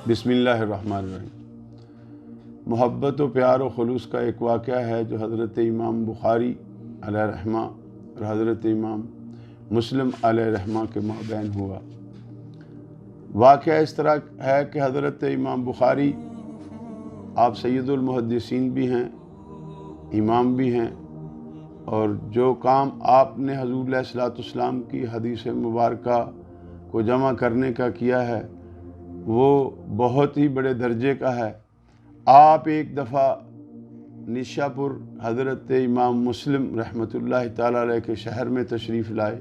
बिस्मिल्लाहिर्रहमानिर्रहीम। मोहब्बत व प्यार व खुलूस का एक वाक़या है जो हज़रत इमाम बुखारी अलैहि रहमा और हज़रत इमाम मुस्लिम अलैहि रहमा के माबैन हुआ। वाक़या इस तरह है कि हज़रत इमाम बुखारी आप सैयदुल मुहद्दिसीन भी हैं, इमाम भी हैं, और जो काम आपने हुज़ूर अलैहिस्सलाम की हदीस मुबारका को जमा करने का किया है वो बहुत ही बड़े दर्जे का है। आप एक दफ़ा निशापुर हज़रत इमाम मुस्लिम रहमतुल्लाहि ताला अलैह के शहर में तशरीफ़ लाए।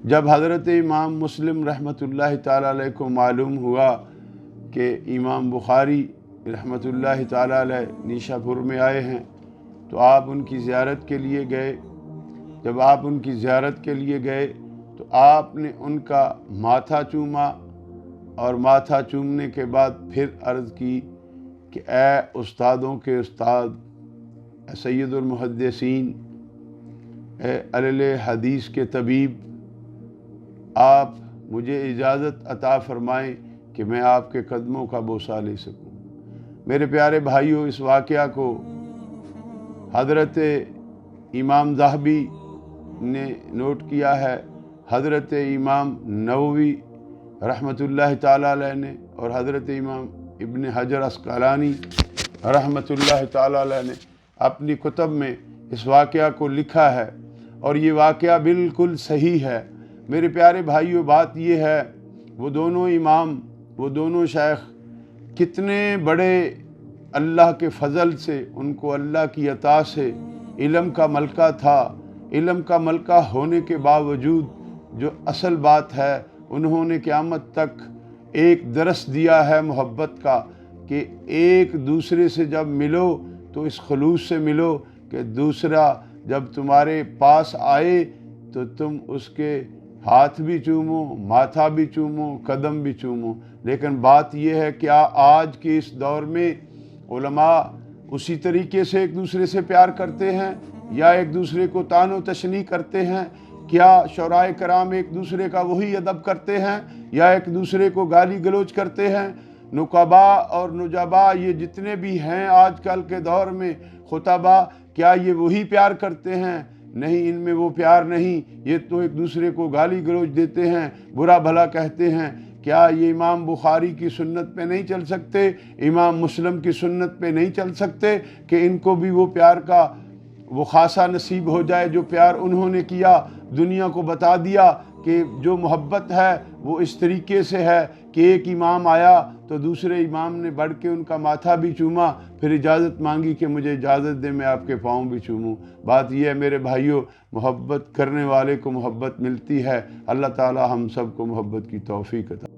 जब हज़रत इमाम मुस्लिम रहमतुल्लाहि ताला अलैह को मालूम हुआ कि इमाम बुखारी रहमतुल्लाहि ताला अलैह निशापुर में आए हैं तो आप उनकी ज़ियारत के लिए गए। जब आप उनकी ज़ियारत के लिए गए तो आपने उनका माथा चूमा और माथा चूमने के बाद फिर अर्ज़ की कि ए उस्तादों के उस्ताद, सैयदुल मुहद्दिसीन, ए अहले हदीस के तबीब, आप मुझे इजाज़त अता फ़रमाएँ कि मैं आपके कदमों का बोसा ले सकूँ। मेरे प्यारे भाइयों, इस वाक़या को हज़रत इमाम ज़हबी ने नोट किया है, हज़रत इमाम नववी रहमतुल्लाहि ताला अलैह ने और हज़रत इमाम इब्न हजर अस्क़लानी रहमतुल्लाहि ताला अलैह ने अपनी कुतब में इस वाक़या को लिखा है और ये वाक़या बिल्कुल सही है। मेरे प्यारे भाइयों, बात ये है वो दोनों इमाम, वो दोनों शेख कितने बड़े अल्लाह के फ़ज़ल से, उनको अल्लाह की अता से इल्म का मलका था। इल्म का मलका होने के बावजूद जो असल बात है, उन्होंने क़यामत तक एक दरस दिया है मोहब्बत का कि एक दूसरे से जब मिलो तो इस खलूस से मिलो कि दूसरा जब तुम्हारे पास आए तो तुम उसके हाथ भी चूमो, माथा भी चूमो, कदम भी चूमो। लेकिन बात यह है क्या आज के इस दौर में उलमा उसी तरीके से एक दूसरे से प्यार करते हैं या एक दूसरे को तानो तशनी करते हैं? क्या शौराए कराम एक दूसरे का वही अदब करते हैं या एक दूसरे को गाली गलोच करते हैं? नुकबा और नुजबा ये जितने भी हैं आजकल के दौर में, खुतबा, क्या ये वही प्यार करते हैं? नहीं, इनमें वो प्यार नहीं। ये तो एक दूसरे को गाली गलोच देते हैं, बुरा भला कहते हैं। क्या ये इमाम बुखारी की सुन्नत पे नहीं चल सकते, इमाम मुस्लिम की सुन्नत पे नहीं चल सकते कि इनको भी वो प्यार का वो खासा नसीब हो जाए जो प्यार उन्होंने किया? दुनिया को बता दिया कि जो मोहब्बत है वो इस तरीके से है कि एक इमाम आया तो दूसरे इमाम ने बढ़ के उनका माथा भी चूमा, फिर इजाज़त मांगी कि मुझे इजाज़त दे मैं आपके पाँव भी चूमूँ। बात यह है मेरे भाइयों, मोहब्बत करने वाले को मोहब्बत मिलती है। अल्लाह ताला हम सब को मोहब्बत की तौफ़ीक़ अता